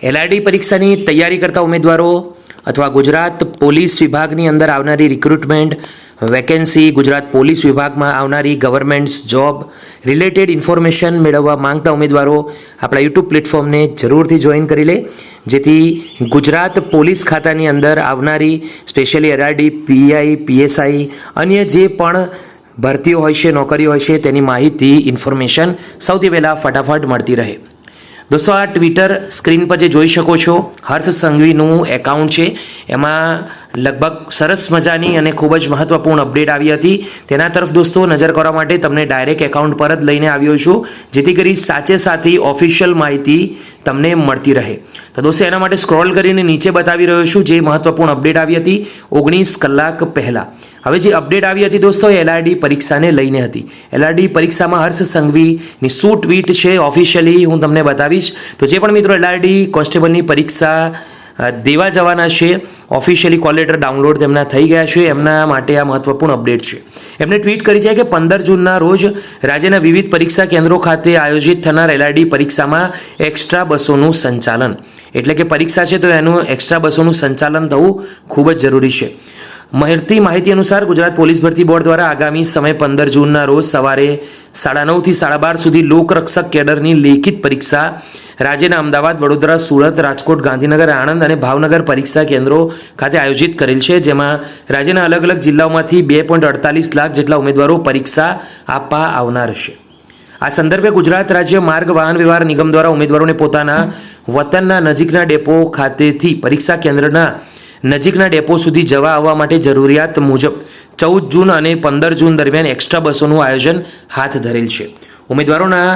LRD પરીક્ષાની તૈયારી કરતા ઉમેદવારો અથવા ગુજરાત પોલીસ વિભાગની અંદર આવનારી રિક્રુટમેન્ટ વેકેન્સી, ગુજરાત પોલીસ વિભાગમાં આવનારી ગવર્મેન્ટ્સ જોબ રિલેટેડ ઇન્ફોર્મેશન મેળવવા માંગતા ઉમેદવારો આપણા યુટ્યુબ પ્લેટફોર્મને જરૂરથી જોઈન કરી લે, જેથી ગુજરાત પોલીસ ખાતાની અંદર આવનારી સ્પેશિયલી એલઆરડી, પીઆઈ, પીએસઆઈ, અન્ય જે પણ ભરતીઓ હોય છે, નોકરીઓ હોય છે, તેની માહિતી, ઇન્ફોર્મેશન સૌથી પહેલાં ફટાફટ મળતી રહે. દોસ્તો, આ ટ્વિટર સ્ક્રીન પર જે જોઈ શકો છો, હર્ષ સંઘવીનું એકાઉન્ટ છે. એમાં લગભગ સરસ મજાની અને ખૂબ જ મહત્વપૂર્ણ અપડેટ આવી હતી. તેના તરફ દોસ્તો નજર કરવા માટે તમને ડાયરેક્ટ એકાઉન્ટ પર જ લઈને આવ્યો છું, જેથી કરી સાચે સાચી ઓફિશિયલ માહિતી તમને મળતી રહે. તો દોસ્તો, એના માટે સ્ક્રોલ કરીને નીચે બતાવી રહ્યો છું જે મહત્વપૂર્ણ અપડેટ આવી હતી 19 કલાક પહેલાં. હવે જે અપડેટ આવી હતી દોસ્તો, એલઆરડી પરીક્ષાને લઈને હતી. એલઆરડી પરીક્ષામાં હર્ષ સંઘવીની શું ટ્વીટ છે ઓફિશિયલી હું તમને બતાવીશ. તો જે પણ મિત્રો એલઆરડી કોન્સ્ટેબલની પરીક્ષા દેવા જવાના છે, ઓફિશિયલી કોલ લેટર ડાઉનલોડ તેમના થઈ ગયા છે, એમના માટે આ મહત્વપૂર્ણ અપડેટ છે. એમણે ટ્વીટ કરી છે કે 15 જૂનના રોજ રાજ્યના વિવિધ પરીક્ષા કેન્દ્રો ખાતે આયોજિત થનાર એલઆરડી પરીક્ષામાં એક્સ્ટ્રા બસોનું સંચાલન, એટલે કે પરીક્ષા છે તો એનું એક્સ્ટ્રા બસોનું સંચાલન થવું ખૂબ જ જરૂરી છે. મળતી માહિતી અનુસાર ગુજરાત પોલીસ ભરતી બોર્ડ દ્વારા આગામી સમય 15 જૂનના રોજ સવારે 9:30 થી 12:30 સુધી લોકરક્ષક કેડરની લેખિત પરીક્ષા રાજ્યના અમદાવાદ, વડોદરા, સુરત, રાજકોટ, ગાંધીનગર, આણંદ અને ભાવનગર પરીક્ષા કેન્દ્રો ખાતે આયોજિત કરેલ છે, જેમાં રાજ્યના અલગ અલગ જિલ્લાઓમાંથી 2.48 લાખ જેટલા ઉમેદવારો પરીક્ષા આપવા આવનાર છે. આ સંદર્ભે ગુજરાત રાજ્ય માર્ગ વાહન વ્યવહાર નિગમ દ્વારા ઉમેદવારોને પોતાના વતનના નજીકના ડેપો ખાતેથી પરીક્ષા કેન્દ્રના નજીકના ડેપો સુધી જવા આવવા માટે જરૂરિયાત મુજબ 14 જૂન અને 15 જૂન દરમિયાન એક્સ્ટ્રા બસોનું આયોજન હાથ ધરેલ છે. ઉમેદવારોના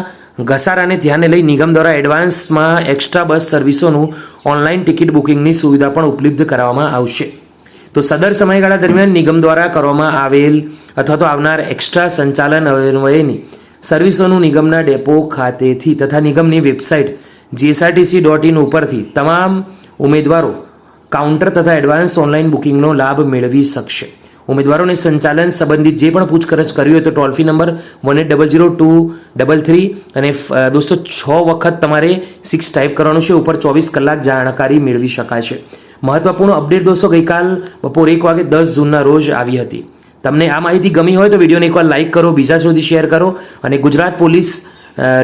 ઘસારાને ધ્યાને લઈ નિગમ દ્વારા એડવાન્સમાં એક્સ્ટ્રા બસ સર્વિસોનું ઓનલાઈન ટિકિટ બુકિંગની સુવિધા પણ ઉપલબ્ધ કરાવવામાં આવશે. તો સદર સમયગાળા દરમિયાન નિગમ દ્વારા કરવામાં આવેલ અથવા તો આવનાર એક્સ્ટ્રા સંચાલન અન્વયની સર્વિસોનું નિગમના ડેપો ખાતેથી તથા નિગમની વેબસાઇટ gsrtc.in ઉપરથી તમામ ઉમેદવારો કાઉન્ટર તથા એડવાન્સ ઓનલાઈન બુકિંગનો લાભ મેળવી શકશે. ઉમેદવારોને સંચાલન સંબંધિત જે પણ પૂછપરછ કરવી હોય તો ટોલ ફ્રી નંબર 1800-233 અને દોસ્તો 6 વખત તમારે 6 ટાઈપ કરવાનું છે. ઉપર 24 કલાક જાણકારી મેળવી શકાય છે. મહત્વપૂર્ણ અપડેટ દોસ્તો ગઈકાલ બપોરે 1 વાગે 10 જૂનના રોજ આવી હતી. તમને આ માહિતી ગમી હોય તો વિડીયોને એકવાર લાઇક કરો, બીજા સુધી શેર કરો અને Gujarat police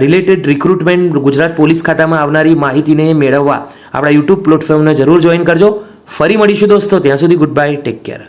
related recruitment, Gujarat police ખાતામાં આવનારી માહિતીને મેળવવા આપણા યુટ્યુબ પ્લેટફોર્મને જરૂર જોઈન કરજો. ફરી મળીશું દોસ્તો, ત્યાં સુધી ગુડ બાય, ટેક કેર.